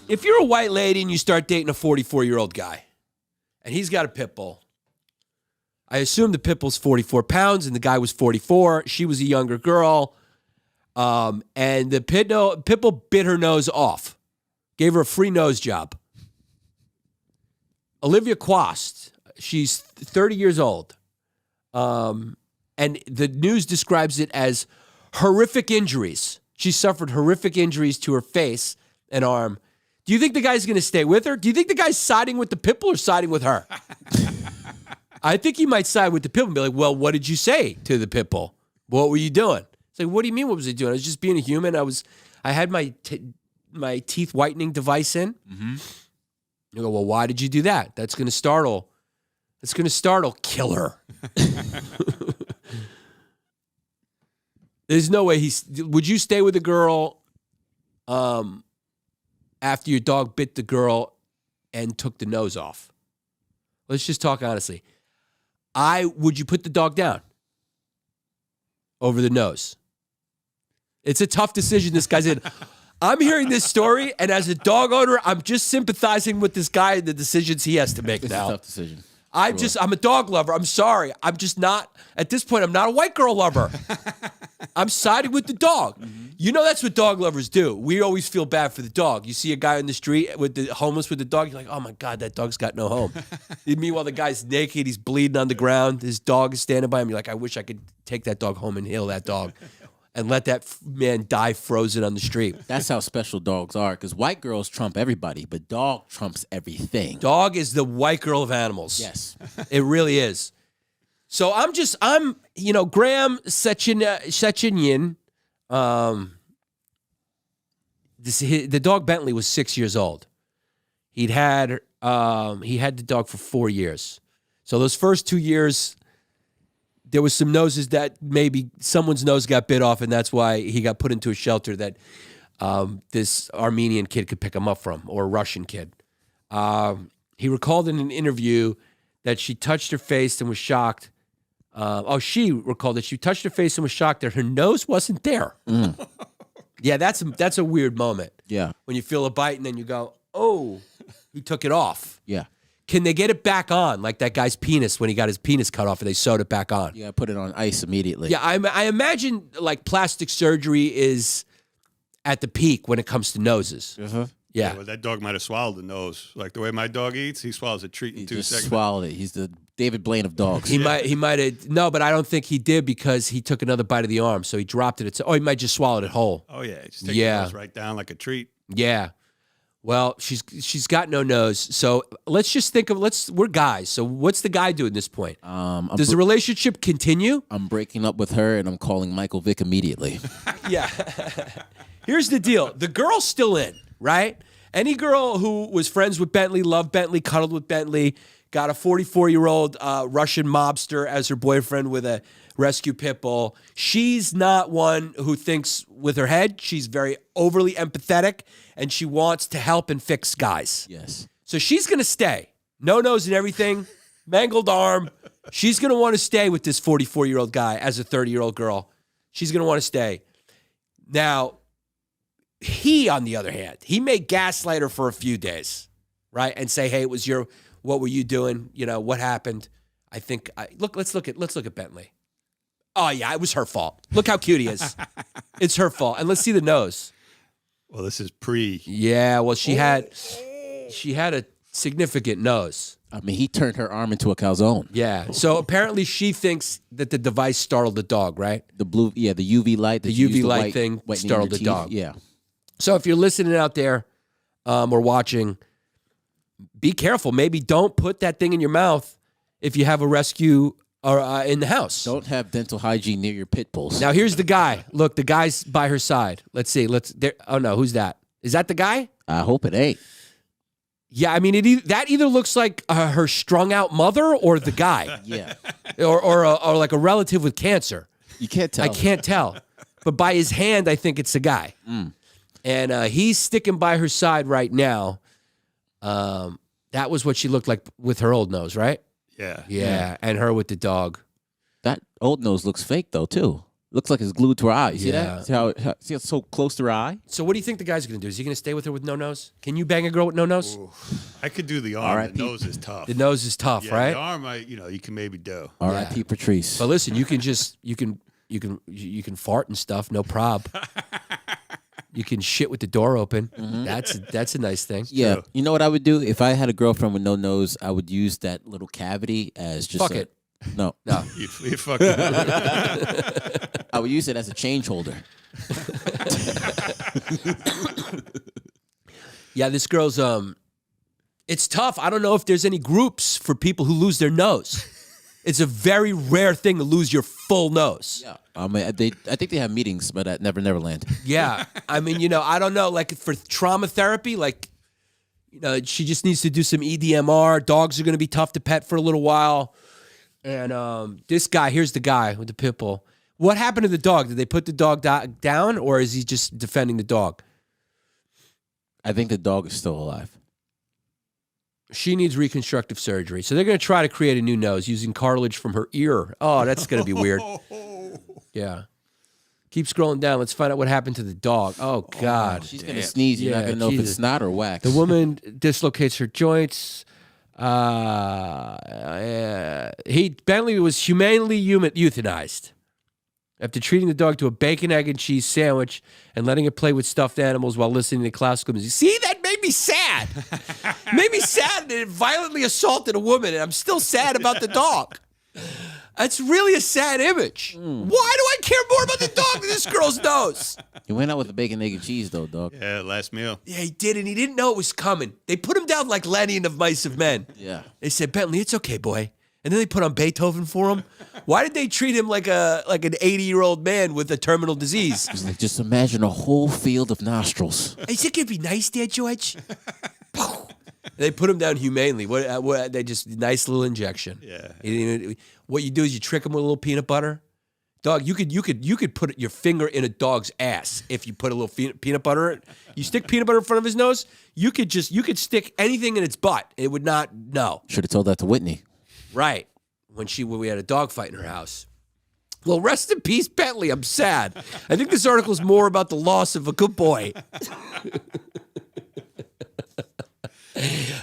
If you're a white lady and you start dating a 44-year-old guy, and he's got a pit bull, I assume the pit bull's 44 pounds, and the guy was 44. She was a younger girl, and the pit bull bit her nose off, gave her a free nose job. Olivia Quast, she's 30 years old, and the news describes it as horrific injuries. She suffered horrific injuries to her face and arm. Do you think the guy's going to stay with her? Do you think the guy's siding with the pit bull or siding with her? I think he might side with the pit bull and be like, well, what did you say to the pit bull? What were you doing? It's like, what do you mean, what was he doing? I was just being a human. I had my teeth whitening device in. Mm-hmm. You go, well, why did you do that? That's going to startle. It's going to startle killer. There's no way would you stay with a girl after your dog bit the girl and took the nose off? Let's just talk honestly. Would you put the dog down over the nose? It's a tough decision this guy's in. I'm hearing this story, and as a dog owner, I'm just sympathizing with this guy and the decisions he has to make now. It's a tough decision. I'm a dog lover. I'm sorry. I'm just not, at this point, I'm not a white girl lover. I'm siding with the dog. Mm-hmm. You know that's what dog lovers do. We always feel bad for the dog. You see a guy in the street with the homeless with the dog, you're like, oh my God, that dog's got no home. Meanwhile, the guy's naked, he's bleeding on the ground, his dog is standing by him. You're like, I wish I could take that dog home and heal that dog. And let that man die frozen on the street. That's how special dogs are, because white girls trump everybody, but dog trumps everything. Dog is the white girl of animals. Yes. It really is. So I'm Graham Sechenyin, the dog Bentley was 6 years old. He had the dog for 4 years. So those first 2 years, there was some noses that maybe someone's nose got bit off, and that's why he got put into a shelter that this Armenian kid could pick him up from, or a Russian kid. He recalled in an interview that she touched her face and was shocked. She recalled that she touched her face and was shocked that her nose wasn't there. Mm. Yeah, that's a weird moment. Yeah. When you feel a bite and then you go, oh, he took it off. Yeah. Can they get it back on, like that guy's penis when he got his penis cut off and they sewed it back on? Yeah, put it on ice immediately. Yeah, I imagine like plastic surgery is at the peak when it comes to noses. Uh-huh. Yeah. Well, that dog might have swallowed the nose. Like the way my dog eats, he swallows a treat in 2 seconds. He swallowed it. He's the David Blaine of dogs. He might have, no, but I don't think he did because he took another bite of the arm, so he dropped it. He might just swallowed it whole. Oh, yeah. Just take the nose right down like a treat. Yeah. Well, she's got no nose, so let's just think of we're guys. So what's the guy doing at this point? Does the relationship continue? I'm breaking up with her, and I'm calling Michael Vick immediately. Yeah. Here's the deal: the girl's still in, right? Any girl who was friends with Bentley, loved Bentley, cuddled with Bentley, got a 44-year-old Russian mobster as her boyfriend with a rescue pit bull. She's not one who thinks with her head. She's very overly empathetic, and she wants to help and fix guys. Yes. So she's going to stay. No nose and everything, mangled arm. She's going to want to stay with this 44-year-old guy as a 30-year-old girl. She's going to want to stay. Now, he, on the other hand, he may gaslight her for a few days, right? And say, hey, what were you doing? You know, what happened? Let's look at Bentley. Oh, yeah, it was her fault. Look how cute he is. It's her fault. And let's see the nose. Well, this is pre. Yeah, well, she had a significant nose. I mean, he turned her arm into a calzone. Yeah. So apparently she thinks that the device startled the dog, right? The UV light. The UV light thing startled the dog. Yeah. So if you're listening out there or watching, be careful. Maybe don't put that thing in your mouth if you have a rescue or in the house. Don't have dental hygiene near your pit bulls. Now here's the guy. Look, the guy's by her side. Let's see. Oh no, who's that? Is that the guy? I hope it ain't. Yeah, I mean, that either looks like her strung out mother or the guy. Yeah. Or like a relative with cancer. You can't tell. I can't tell. But by his hand, I think it's the guy. Mm. And he's sticking by her side right now. That was what she looked like with her old nose, right? Yeah. Yeah, and her with the dog. That old nose looks fake, though, too. Looks like it's glued to her eye. You see Yeah. that? See how it's so close to her eye? So what do you think the guy's going to do? Is he going to stay with her with no nose? Can you bang a girl with no nose? Ooh. I could do the arm. R.I.P. The nose is tough. The nose is tough, yeah, right? The arm, you can maybe do. R.I.P. Patrice. But listen, you can fart and stuff, no prob. You can shit with the door open. That's a nice thing. Yeah, True. you know what I would do if I had a girlfriend with no nose? I would use that little cavity as just Fuck it. No, No. You fucking. I would use it as a change holder. Yeah, this girl's it's tough. I don't know if there's any groups for people who lose their nose. It's a very rare thing to lose your full nose. Yeah, I think they have meetings, but at Neverland. Yeah. I mean, I don't know, like for trauma therapy, like she just needs to do some EDMR. Dogs are going to be tough to pet for a little while. And this guy, here's the guy with the pit bull. What happened to the dog? Did they put the dog down, or is he just defending the dog? I think the dog is still alive. She needs reconstructive surgery. So they're going to try to create a new nose using cartilage from her ear. Oh, that's going to be weird. Yeah. Keep scrolling down. Let's find out what happened to the dog. Oh, God. She's gonna sneeze. You're not gonna know if Jesus. it's snot or wax. The woman dislocates her joints. Bentley was humanely euthanized after treating the dog to a bacon, egg, and cheese sandwich and letting it play with stuffed animals while listening to classical music. See, that made me sad. Made me sad that it violently assaulted a woman, and I'm still sad about the dog. That's really a sad image. Why do I care more about the dog than this girl's nose? He went out with the bacon, egg, and cheese, though, dog. Yeah, last meal. Yeah, he did, and he didn't know it was coming. They put him down like Lenny and the Mice of Men. Yeah. They said, Bentley, it's okay, boy. And then they put on Beethoven for him. Why did they treat him like an 80-year-old man with a terminal disease? It's like, just imagine a whole field of nostrils. Is it gonna be nice there, George? They put him down humanely. What? They just nice little injection. Yeah. What you do is you trick him with a little peanut butter. Dog, you could put your finger in a dog's ass if you put a little peanut butter in it. You stick peanut butter in front of his nose. You could stick anything in its butt. It would not know. Should have told that to Whitney. Right. When we had a dog fight in her house. Well, rest in peace, Bentley. I'm sad. I think this article is more about the loss of a good boy.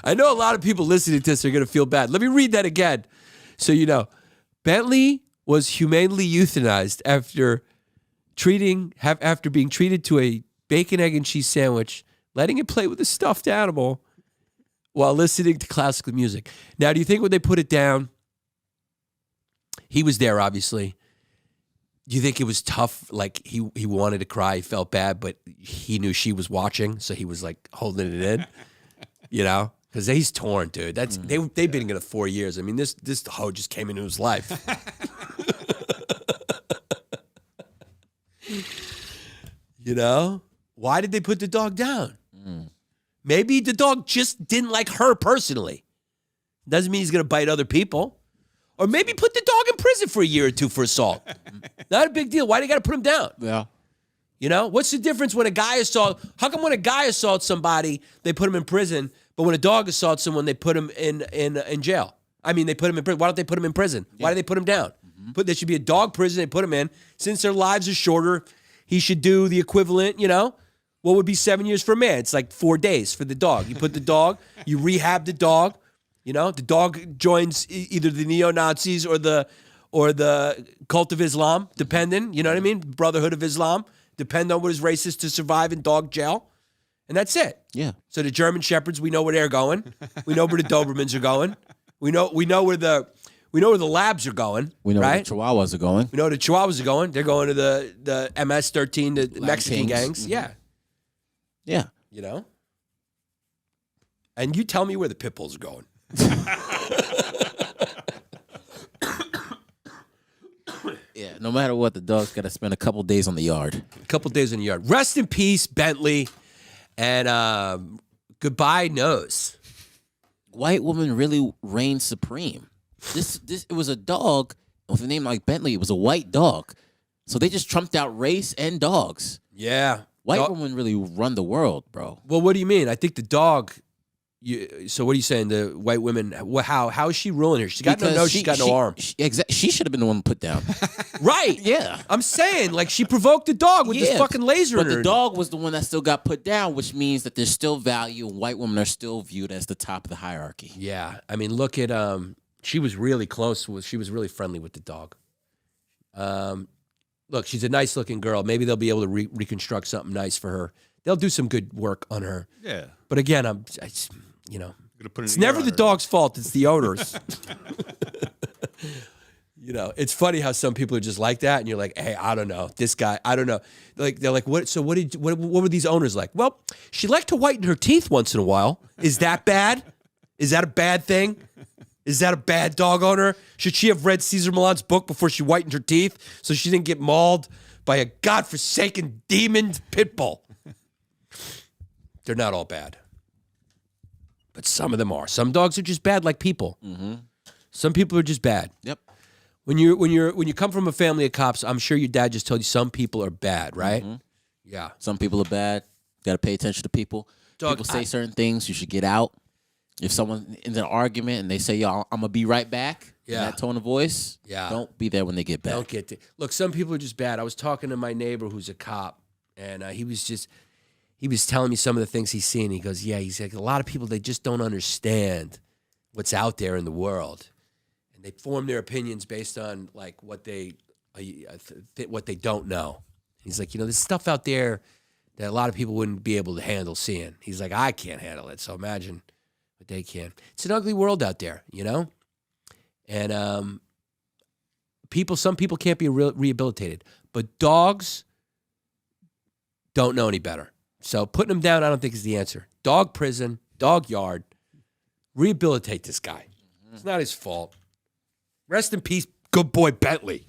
I know a lot of people listening to this are going to feel bad. Let me read that again so you know. Bentley was humanely euthanized after being treated to a bacon, egg, and cheese sandwich, letting it play with a stuffed animal while listening to classical music. Now, do you think when they put it down, he was there, obviously. Do you think it was tough? Like he wanted to cry, he felt bad, but he knew she was watching, so he was like holding it in, Because he's torn, dude. They've been together 4 years. I mean, this hoe just came into his life. Why did they put the dog down? Maybe the dog just didn't like her personally. Doesn't mean he's going to bite other people. Or maybe put the dog in prison for a year or two for assault. Not a big deal. Why do you got to put him down? Yeah. What's the difference when a guy assaults? How come when a guy assaults somebody, they put him in prison, but when a dog assaults someone, they put him in jail? I mean, they put him in prison. Why don't they put him in prison? Why do they put him down? There should be a dog prison. They put him in. Since their lives are shorter, he should do the equivalent, What would be 7 years for a man? It's like 4 days for the dog. You put the dog, you rehab the dog. The dog joins either the neo-Nazis or the cult of Islam, depending. You know what I mean? Brotherhood of Islam. Depend on what is racist to survive in dog jail. And that's it. Yeah. So the German Shepherds, we know where they're going. We know where the Dobermans are going. We know where the labs are going. We know right? where the Chihuahuas are going. We know where the Chihuahuas are going. They're going to the MS-13, the Mexican Kings. gangs. Mm-hmm. Yeah. Yeah. And you tell me where the pit bulls are going. Yeah. No matter what, the dog's got to spend a couple days on the yard. A couple days in the yard. Rest in peace, Bentley. And goodbye, nose. White woman really reigned supreme. This it was a dog with a name like Bentley. It was a white dog. So they just trumped out race and dogs. Yeah. White women really run the world, bro. Well, what do you mean? I think the dog So what are you saying? The white women, how is she ruling here? She's got no Because nose, she's got no arm. She should have been the one put down. Right. Yeah. I'm saying, like, she provoked the dog with this fucking laser But in her. the dog was the one that still got put down, which means that there's still value, and white women are still viewed as the top of the hierarchy. Yeah. I mean, look at, she was really close. She was really friendly with the dog. Look, she's a nice looking girl. Maybe they'll be able to reconstruct something nice for her. They'll do some good work on her. Yeah. But again, it's never the dog. dog's fault. It's the owner's. It's funny how some people are just like that, and you're like, hey, I don't know. This guy, I don't know. Like they're like, what? So what were these owners like? Well, she liked to whiten her teeth once in a while. Is that bad? Is that a bad thing? Is that a bad dog owner? Should she have read Cesar Millan's book before she whitened her teeth so she didn't get mauled by a godforsaken demon pit bull? They're not all bad. But some of them are. Some dogs are just bad like people. Mm-hmm. Some people are just bad. Yep. When you come from a family of cops, I'm sure your dad just told you some people are bad, right? Mm-hmm. Yeah. Some people are bad. Got to pay attention to people. Dog, people say certain things. You should get out. If someone in an argument and they say, "Yo, I'm gonna be right back," in that tone of voice, don't be there when they get back. Don't get to look. Some people are just bad. I was talking to my neighbor who's a cop, and he was telling me some of the things he's seen. He goes, "Yeah," he's like, a lot of people, they just don't understand what's out there in the world, and they form their opinions based on like what they don't know. He's like, there's stuff out there that a lot of people wouldn't be able to handle seeing. He's like, I can't handle it, so imagine what they can. It's an ugly world out there, and some people can't be rehabilitated, but dogs don't know any better. So putting them down, I don't think is the answer. Dog prison, dog yard, rehabilitate this guy. It's not his fault. Rest in peace, good boy Bentley.